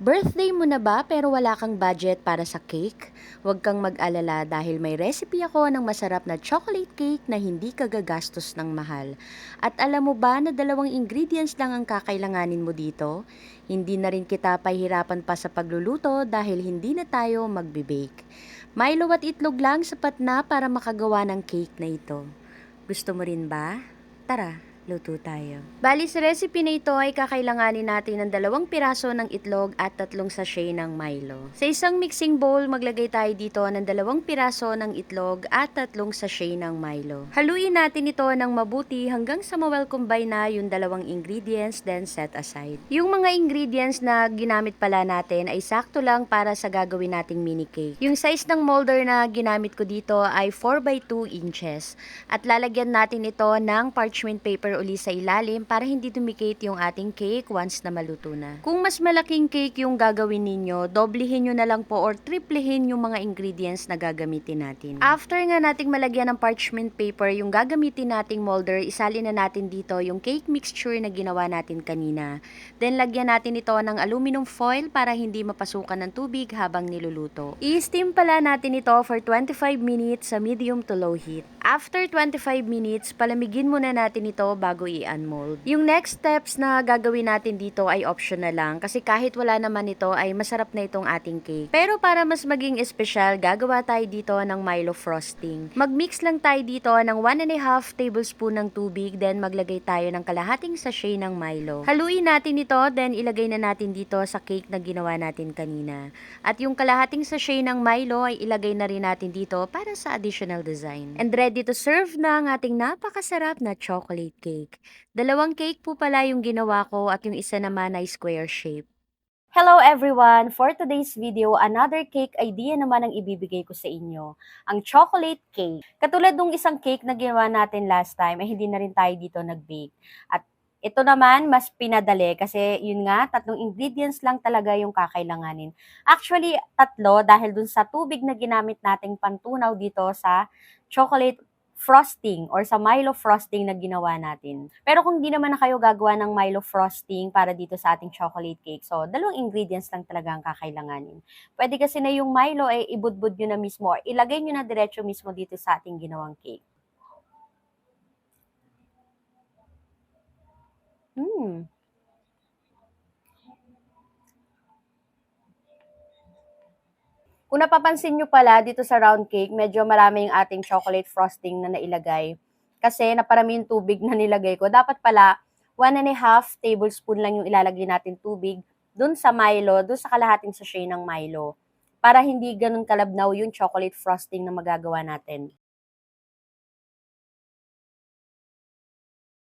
Birthday mo na ba pero wala kang budget para sa cake? Huwag kang mag-alala dahil may recipe ako ng masarap na chocolate cake na hindi ka gagastos ng mahal. At alam mo ba na 2 ingredients lang ang kakailanganin mo dito? Hindi na rin kita pahirapan pa sa pagluluto dahil hindi na tayo magbe-bake. Milo at itlog lang sapat na para makagawa ng cake na ito. Gusto mo rin ba? Tara, luto tayo. Bali sa recipe na ito ay kakailanganin natin ng 2 piraso ng itlog at 3 sachet ng Milo. Sa isang mixing bowl, maglagay tayo dito ng 2 piraso ng itlog at 3 sachet ng Milo. Haluin natin ito ng mabuti hanggang sa ma-well combine na yung 2 ingredients, then set aside. Yung mga ingredients na ginamit pala natin ay sakto lang para sa gagawin nating mini cake. Yung size ng molder na ginamit ko dito ay 4 by 2 inches. At lalagyan natin ito ng parchment paper uli sa ilalim para hindi dumikit yung ating cake once na maluto na. Kung mas malaking cake yung gagawin ninyo, doblehin nyo na lang po or triplehin yung mga ingredients na gagamitin natin. After nga nating malagyan ng parchment paper yung gagamitin nating molder, isalin na natin dito yung cake mixture na ginawa natin kanina. Then lagyan natin ito ng aluminum foil para hindi mapasukan ng tubig habang niluluto. I-steam pala natin ito for 25 minutes sa medium to low heat. After 25 minutes, palamigin muna natin ito bago i-unmold. Yung next steps na gagawin natin dito ay optional lang kasi kahit wala naman ito ay masarap na itong ating cake. Pero para mas maging espesyal, gagawa tayo dito ng Milo frosting. Mag-mix lang tayo dito ng 1½ tablespoon ng tubig, then maglagay tayo ng kalahating sachet ng Milo. Haluin natin ito, then ilagay na natin dito sa cake na ginawa natin kanina. At yung kalahating sachet ng Milo ay ilagay na rin natin dito para sa additional design. And ready to serve na ang ating napakasarap na chocolate cake. 2 cake po pala yung ginawa ko at yung isa naman ay square shape. Hello everyone! For today's video, another cake idea naman ang ibibigay ko sa inyo. Ang chocolate cake. Katulad nung isang cake na ginawa natin last time, ay hindi na rin tayo dito nag-bake. At ito naman, mas pinadali kasi yun nga, 3 ingredients lang talaga yung kakailanganin. Actually, 3 dahil dun sa tubig na ginamit nating pantunaw dito sa chocolate frosting or sa Milo frosting na ginawa natin. Pero kung di naman na kayo gagawa ng Milo frosting para dito sa ating chocolate cake, so 2 ingredients lang talaga ang kakailanganin. Pwede kasi na yung Milo ay ibudbud nyo na mismo or ilagay nyo na diretso mismo dito sa ating ginawang cake. Kung napapansin nyo pala dito sa round cake, medyo marami yung ating chocolate frosting na nailagay. Kasi naparami yung tubig na nilagay ko. Dapat pala, 1½ tablespoon lang yung ilalagay natin tubig dun sa Milo, dun sa kalahating sachet ng Milo. Para hindi ganun kalabnaw yung chocolate frosting na magagawa natin.